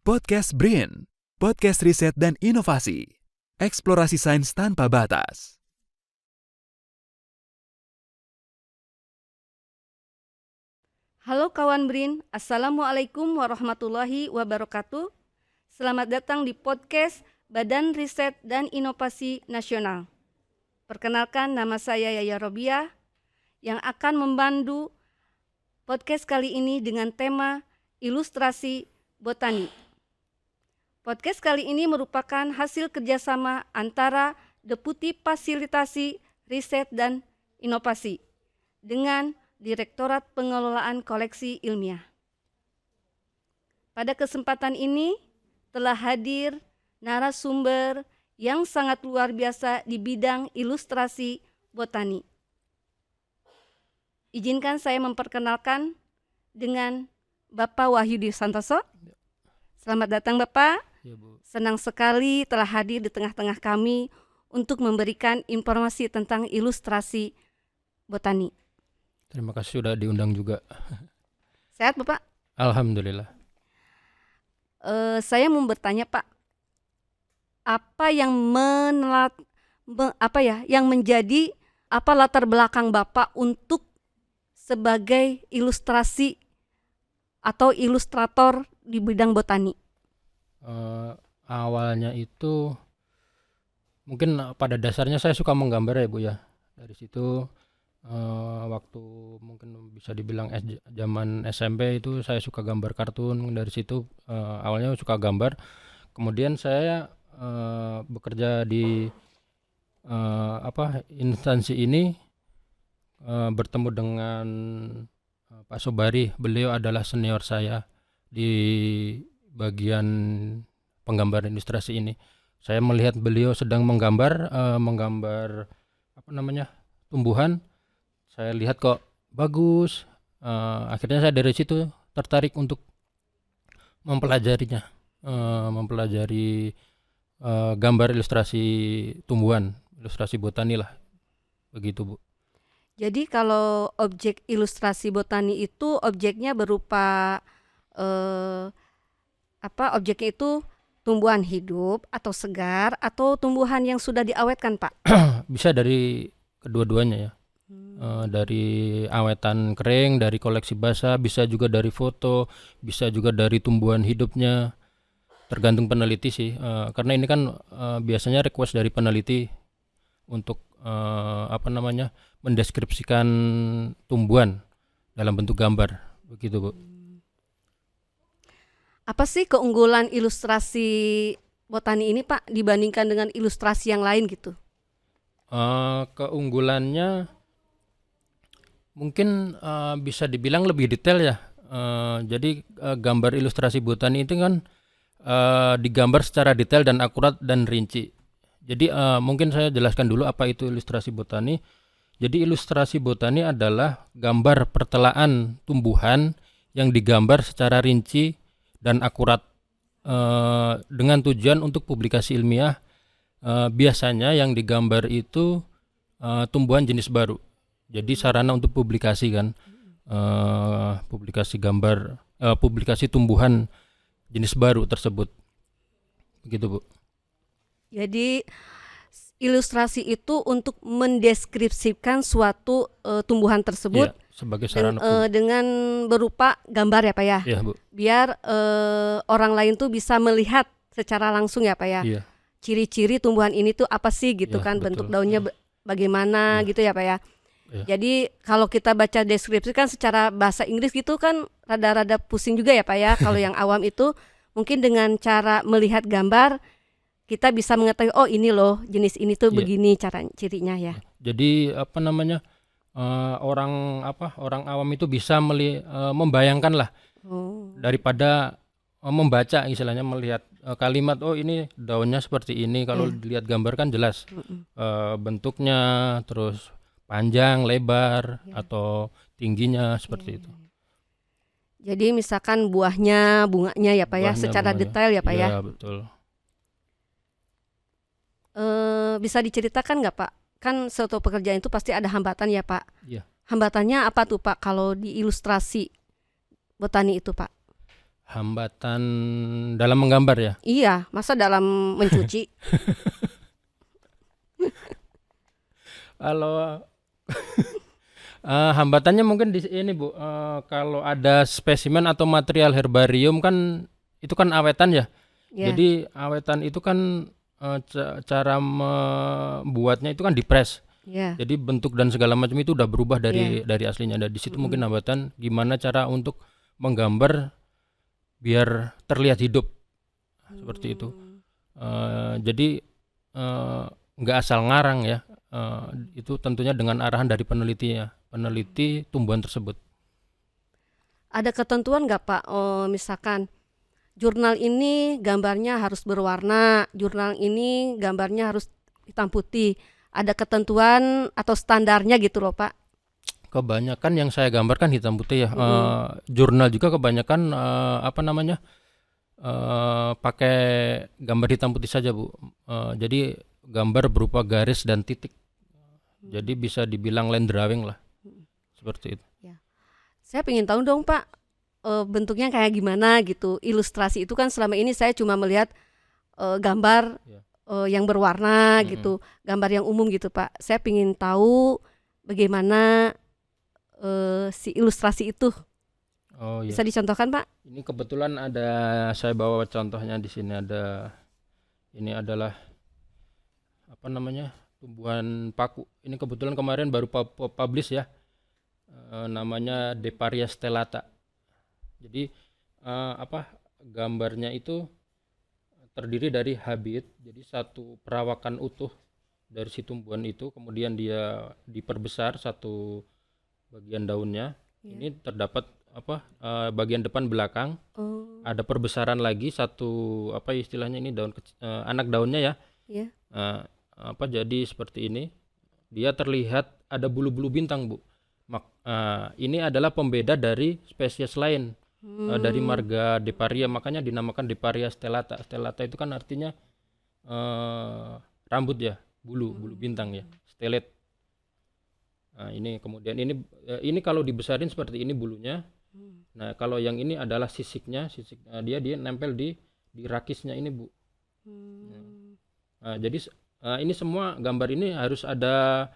Podcast BRIN, podcast riset dan inovasi, eksplorasi sains tanpa batas. Halo kawan BRIN, Assalamualaikum warahmatullahi wabarakatuh. Selamat datang di podcast Badan Riset dan Inovasi Nasional. Perkenalkan, nama saya Yaya Robiah yang akan membantu podcast kali ini dengan tema ilustrasi botani. Podcast kali ini merupakan hasil kerjasama antara Deputi Fasilitasi Riset dan Inovasi dengan Direktorat Pengelolaan Koleksi Ilmiah. Pada kesempatan ini telah hadir narasumber yang sangat luar biasa di bidang ilustrasi botani. Izinkan saya memperkenalkan dengan Bapak Wahyudi Santoso. Selamat datang Bapak. Ya, Bu. Senang sekali telah hadir di tengah-tengah kami untuk memberikan informasi tentang ilustrasi botani. Terima kasih sudah diundang juga. Sehat Bapak? Alhamdulillah. Saya mau bertanya Pak, apa yang menjadi latar belakang Bapak untuk sebagai ilustrasi atau ilustrator di bidang botani? Awalnya itu mungkin pada dasarnya saya suka menggambar ya Bu ya. Dari situ waktu mungkin bisa dibilang zaman SMP itu saya suka gambar kartun. Dari situ awalnya suka gambar. Kemudian saya bekerja di instansi ini, bertemu dengan Pak Sobari. Beliau adalah senior saya di bagian penggambaran ilustrasi ini. Saya melihat beliau sedang menggambar tumbuhan. Saya lihat kok bagus. Akhirnya saya dari situ tertarik untuk mempelajarinya, mempelajari gambar ilustrasi tumbuhan, ilustrasi botani lah, begitu Bu. Jadi kalau objek ilustrasi botani itu objeknya berupa objeknya itu tumbuhan hidup atau segar atau tumbuhan yang sudah diawetkan Pak? Bisa dari kedua-duanya ya. Dari awetan kering, dari koleksi basah, bisa juga dari foto, bisa juga dari tumbuhan hidupnya, tergantung peneliti sih. Karena ini kan biasanya request dari peneliti untuk mendeskripsikan tumbuhan dalam bentuk gambar, begitu Bu. Apa sih keunggulan ilustrasi botani ini Pak dibandingkan dengan ilustrasi yang lain gitu? Keunggulannya mungkin bisa dibilang lebih detail ya. Jadi gambar ilustrasi botani itu kan digambar secara detail dan akurat dan rinci. Jadi mungkin saya jelaskan dulu apa itu ilustrasi botani. Jadi ilustrasi botani adalah gambar pertelaan tumbuhan yang digambar secara rinci dan akurat dengan tujuan untuk publikasi ilmiah. Biasanya yang digambar itu tumbuhan jenis baru. Jadi sarana untuk publikasi kan, publikasi gambar, publikasi tumbuhan jenis baru tersebut, begitu Bu. Jadi ilustrasi itu untuk mendeskripsikan suatu tumbuhan tersebut. Iya, sebagai sarana dengan berupa gambar ya Pak ya. Iya Bu. Biar orang lain tuh bisa melihat secara langsung ya Pak ya. Iya. Ciri-ciri tumbuhan ini tuh apa sih gitu Iya, kan, betul. bentuk daunnya bagaimana gitu ya Pak ya. Iya. Jadi kalau kita baca deskripsi kan secara bahasa Inggris gitu kan rada-rada pusing juga ya Pak ya. Kalau yang awam itu mungkin dengan cara melihat gambar kita bisa mengetahui oh ini loh jenis ini tuh begini cara cirinya ya. Jadi orang awam itu bisa membayangkan lah daripada membaca, istilahnya melihat kalimat oh ini daunnya seperti ini. Kalau dilihat gambar kan jelas bentuknya, terus panjang, lebar atau tingginya seperti itu. Jadi misalkan buahnya, bunganya ya Pak ya, Buahnya, secara bunganya. detail ya Pak ya. Iya betul. Bisa diceritakan nggak Pak? Kan suatu pekerjaan itu pasti ada hambatan ya Pak. Iya. Hambatannya apa tuh Pak kalau di ilustrasi botani itu Pak? Hambatan dalam menggambar ya. Iya, masa dalam mencuci? Kalau hambatannya mungkin di ini Bu, kalau ada spesimen atau material herbarium kan itu kan awetan ya. Ya, Jadi awetan itu kan cara membuatnya itu kan dipres. ya. Jadi bentuk dan segala macam itu udah berubah dari aslinya. Dan di situ mungkin hambatan gimana cara untuk menggambar biar terlihat hidup seperti itu. Jadi nggak asal ngarang ya. Itu tentunya dengan arahan dari peneliti tumbuhan tersebut. Ada ketentuan nggak Pak? Misalkan jurnal ini gambarnya harus berwarna, jurnal ini gambarnya harus hitam putih. Ada ketentuan atau standarnya gitu loh Pak? Kebanyakan yang saya gambarkan hitam putih ya. Jurnal juga kebanyakan pakai gambar hitam putih saja Bu. Jadi gambar berupa garis dan titik. Jadi bisa dibilang line drawing lah. Seperti itu. Saya pengen tahu dong Pak, bentuknya kayak gimana gitu. Ilustrasi itu kan selama ini saya cuma melihat gambar yang berwarna gitu, gambar yang umum gitu Pak. Saya pengen tahu bagaimana si ilustrasi itu. Oh iya. Bisa dicontohkan Pak? Ini kebetulan ada saya bawa contohnya di sini ada. Ini adalah tumbuhan paku. Ini kebetulan kemarin baru publish ya. Namanya Deparia stellata. Jadi gambarnya itu terdiri dari habit, jadi satu perawakan utuh dari si tumbuhan itu, kemudian dia diperbesar satu bagian daunnya. Ini terdapat bagian depan belakang, ada perbesaran lagi satu istilahnya ini daun anak daunnya ya. Iya. Jadi seperti ini, dia terlihat ada bulu-bulu bintang Bu. Ini adalah pembeda dari spesies lain. Dari marga Deparia, makanya dinamakan Deparia stellata. Stellata itu kan artinya rambut ya, bulu bintang ya, stellate. Nah, ini kemudian ini kalau dibesarin seperti ini bulunya. Nah, kalau yang ini adalah sisiknya, dia nempel di rakisnya ini Bu. Nah, jadi ini semua gambar ini harus ada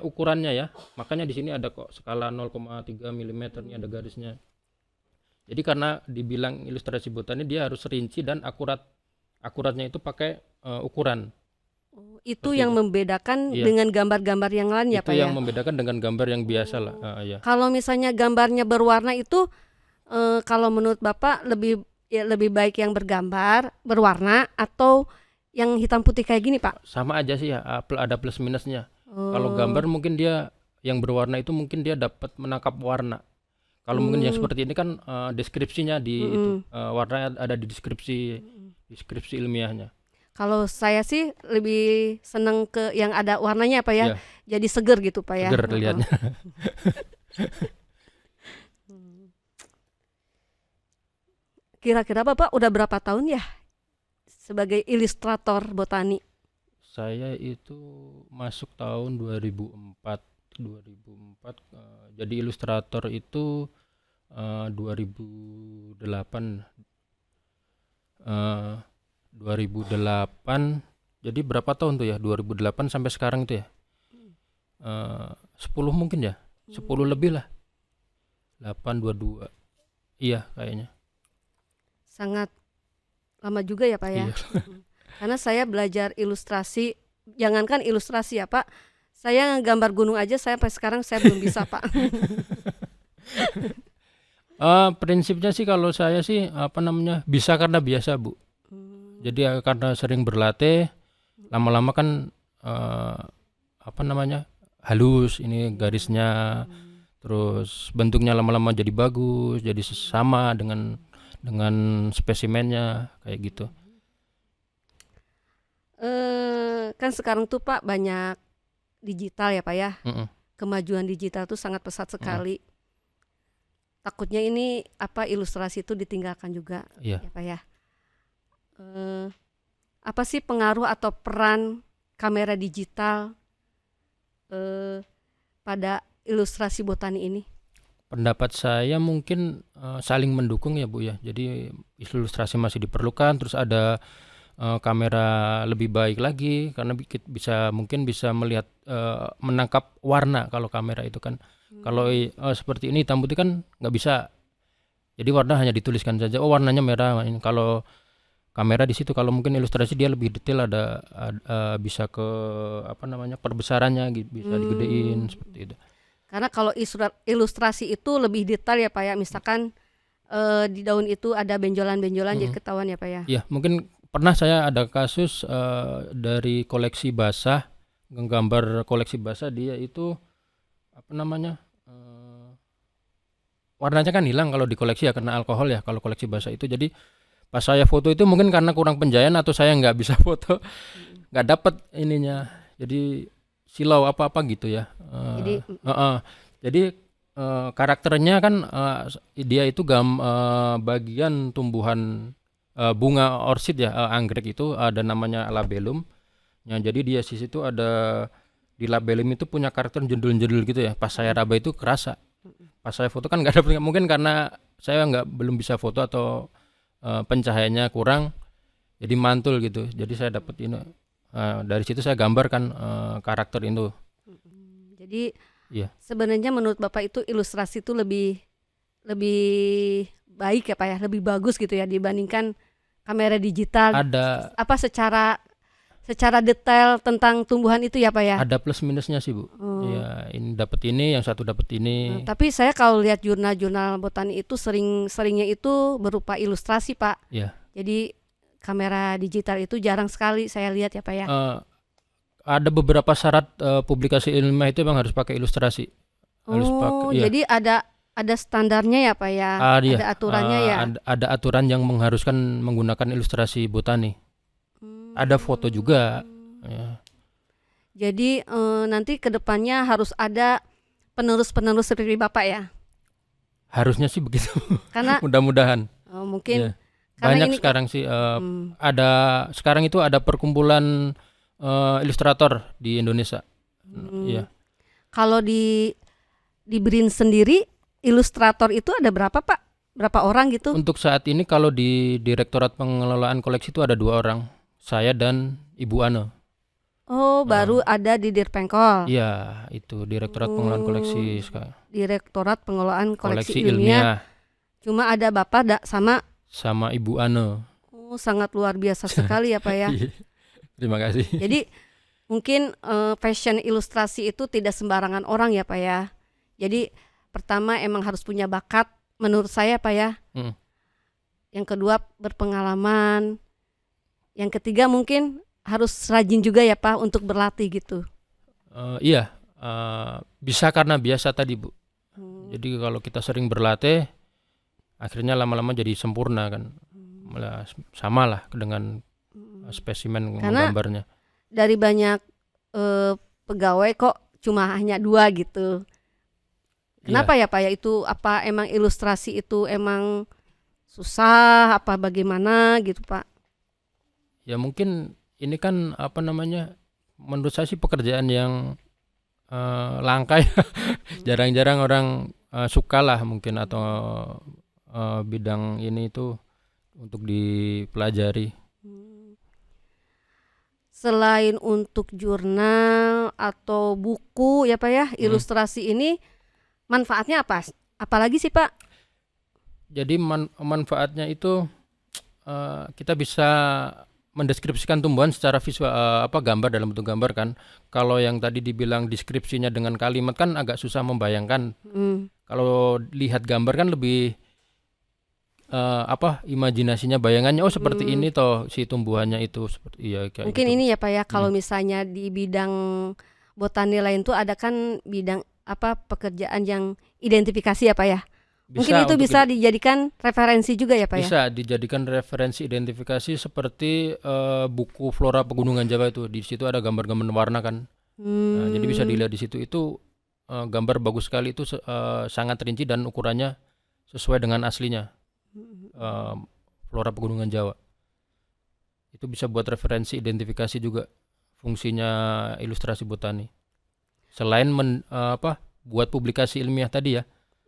ukurannya ya. Makanya di sini ada kok skala 0,3 mm nih ada garisnya. Jadi karena dibilang ilustrasi botani dia harus rinci dan akurat. Akuratnya itu pakai ukuran. Itu Seperti yang itu. membedakan Iya. dengan gambar-gambar yang lain ya Itu Pak ya? yang membedakan dengan gambar yang biasa lah. Ya. Kalau misalnya gambarnya berwarna itu, kalau menurut Bapak lebih baik yang berwarna atau yang hitam putih kayak gini Pak? Sama aja sih ya, ada plus minusnya. Kalau gambar mungkin dia yang berwarna itu mungkin dia dapat menangkap warna. Kalau mungkin yang seperti ini kan deskripsinya di itu, warna ada di deskripsi ilmiahnya. Kalau saya sih lebih seneng ke yang ada warnanya Pak ya, Iya. jadi seger gitu Pak ya. Seger lihatnya. Kira-kira Bapak udah berapa tahun ya sebagai ilustrator botani? Saya itu masuk tahun 2004. Jadi ilustrator itu 2008. 2008. Jadi berapa tahun tuh ya? 2008 sampai sekarang itu ya? 10 mungkin ya? 10 lebih lah. 822. Iya kayaknya. Sangat lama juga ya Pak ya. Iya. Karena saya belajar ilustrasi, jangankan ilustrasi ya Pak, saya gambar gunung aja sampai sekarang saya belum bisa Pak. Prinsipnya sih kalau saya sih bisa karena biasa Bu. Jadi karena sering berlatih, lama-lama kan halus ini garisnya, terus bentuknya lama-lama jadi bagus, jadi sama dengan spesimennya kayak gitu. Kan sekarang tuh Pak banyak digital ya Pak ya. Mm-mm. Kemajuan digital tuh sangat pesat sekali. Takutnya ini ilustrasi itu ditinggalkan juga. Iya. Ya Pak ya. Apa sih pengaruh atau peran kamera digital pada ilustrasi botani ini? pendapat saya mungkin saling mendukung ya Bu ya. Jadi ilustrasi masih diperlukan, terus ada kamera lebih baik lagi karena mungkin bisa melihat menangkap warna kalau kamera itu kan. Kalau seperti ini hitam putih kan nggak bisa. Jadi warna hanya dituliskan saja. Oh warnanya merah. Kalau kamera di situ, kalau mungkin ilustrasi dia lebih detail, ada bisa ke apa namanya perbesarannya, bisa digedein seperti itu. Karena kalau ilustrasi itu lebih detail ya Pak ya. Misalkan di daun itu ada benjolan-benjolan jadi ketahuan ya Pak ya. Ya mungkin pernah saya ada kasus dari koleksi basah, gambar koleksi basah, dia itu apa namanya warnanya kan hilang kalau di koleksi ya karena alkohol ya kalau koleksi basah itu. Jadi pas saya foto itu mungkin karena kurang penjahayaan atau saya nggak bisa foto, nggak dapet ininya, jadi silau apa gitu ya. Jadi karakternya kan dia itu bagian tumbuhan bunga orchid ya, anggrek itu ada namanya labellum. Jadi dia di situ ada, di labellum itu punya karakter jendul-jendul gitu ya. Pas saya raba itu kerasa. Pas saya foto kan nggak ada, mungkin karena saya belum bisa foto atau pencahayaannya kurang, jadi mantul gitu. Jadi saya dapat ini, dari situ saya gambarkan karakter itu. Jadi Iya. sebenarnya menurut Bapak itu ilustrasi itu lebih baik ya Pak ya, lebih bagus gitu ya dibandingkan kamera digital. Ada Apa secara detail tentang tumbuhan itu ya Pak ya. ada plus minusnya sih Bu. Ya ini dapat ini, yang satu dapat ini. Tapi saya kalau lihat jurnal-jurnal botani itu seringnya itu berupa ilustrasi Pak. Ya. Jadi kamera digital itu jarang sekali saya lihat ya Pak ya. Ada beberapa syarat publikasi ilmiah itu memang harus pakai ilustrasi. Harus pakai. Jadi ada standarnya ya Pak ya. Iya. Ada aturannya ya. Ada aturan yang mengharuskan menggunakan ilustrasi botani. Ada foto juga. Ya. Jadi nanti kedepannya harus ada penerus-penerus seperti Bapak ya. Harusnya sih begitu. Karena mudah-mudahan. Mungkin Ya. Banyak ini, sekarang sih sekarang itu ada perkumpulan ilustrator di Indonesia. Iya. Kalau di BRIN sendiri ilustrator itu ada berapa Pak? Berapa orang gitu? Untuk saat ini kalau di Direktorat Pengelolaan Koleksi itu ada 2 orang, saya dan Ibu Ane. Oh, baru ada di Dirpenkol. Iya, itu Direktorat Pengelolaan Koleksi Direktorat Pengelolaan Koleksi Ilmiah. Ilmiah. Cuma ada Bapak sama Ibu Ane. Oh, sangat luar biasa sekali ya Pak ya. Terima kasih. Jadi mungkin fashion ilustrasi itu tidak sembarangan orang ya Pak ya. Jadi pertama emang harus punya bakat menurut saya Pak ya. Yang kedua berpengalaman. Yang ketiga mungkin harus rajin juga ya Pak untuk berlatih gitu. Iya, bisa karena biasa tadi Bu. Jadi kalau kita sering berlatih, akhirnya lama-lama jadi sempurna kan. Sama lah dengan spesimen gambarnya. Dari banyak pegawai kok cuma hanya 2 gitu. Kenapa ya Pak ya, itu apa emang ilustrasi itu emang susah apa bagaimana gitu Pak? Ya mungkin ini kan apa namanya, menurut saya sih pekerjaan yang langka ya. Jarang-jarang orang suka lah mungkin, atau bidang ini itu untuk dipelajari. Selain untuk jurnal atau buku ya Pak ya, ilustrasi ini manfaatnya apa? Apalagi sih Pak? Jadi manfaatnya itu kita bisa mendeskripsikan tumbuhan secara visual, gambar dalam bentuk gambar kan. Kalau yang tadi dibilang deskripsinya dengan kalimat kan agak susah membayangkan. Kalau lihat gambar kan lebih imajinasinya, bayangannya seperti ini toh si tumbuhannya itu, seperti kayak mungkin gitu. Ini ya Pak ya, kalau misalnya di bidang botani lain tuh ada kan bidang pekerjaan yang identifikasi ya Pak ya. Mungkin itu bisa dijadikan referensi juga ya Pak ya. Bisa dijadikan referensi identifikasi seperti buku Flora Pegunungan Jawa itu. Di situ ada gambar-gambar warna kan. Nah, jadi bisa dilihat di situ, itu gambar bagus sekali, itu sangat rinci dan ukurannya sesuai dengan aslinya. Flora Pegunungan Jawa. Itu bisa buat referensi identifikasi juga, fungsinya ilustrasi botani. Selain buat publikasi ilmiah tadi ya.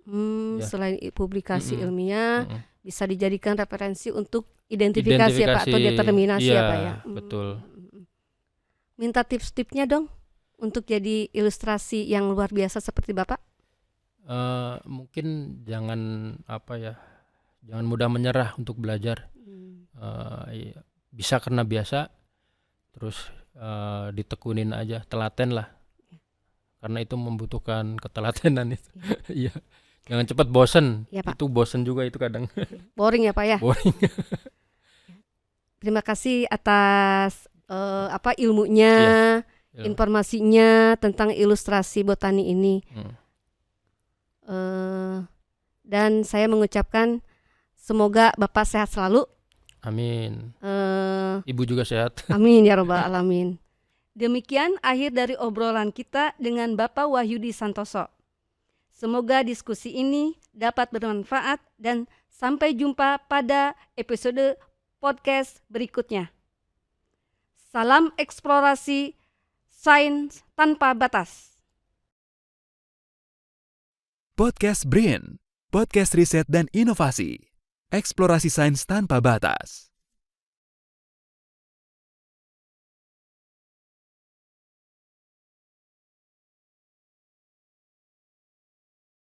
Ya. Selain publikasi Mm-mm. ilmiah, Mm-mm. bisa dijadikan referensi untuk identifikasi ya Pak, atau determinasi ya iya, Pak ya. betul. Minta tips-tipsnya dong untuk jadi ilustrasi yang luar biasa seperti Bapak. Mungkin jangan jangan mudah menyerah untuk belajar. Iya, bisa karena biasa, terus ditekunin aja, telaten lah, karena itu membutuhkan ketelatenan itu. Iya, jangan cepat bosen. Iya, Pak. Itu bosen juga itu kadang. Boring ya Pak ya. Boring. Terima kasih atas ilmunya, Iya. informasinya tentang ilustrasi botani ini. Dan saya mengucapkan semoga Bapak sehat selalu. Amin. Eh, Ibu juga sehat. Amin ya robbal alamin. Demikian akhir dari obrolan kita dengan Bapak Wahyudi Santoso. Semoga diskusi ini dapat bermanfaat dan sampai jumpa pada episode podcast berikutnya. Salam eksplorasi sains tanpa batas. Podcast BRIN, podcast riset dan inovasi. Eksplorasi sains tanpa batas.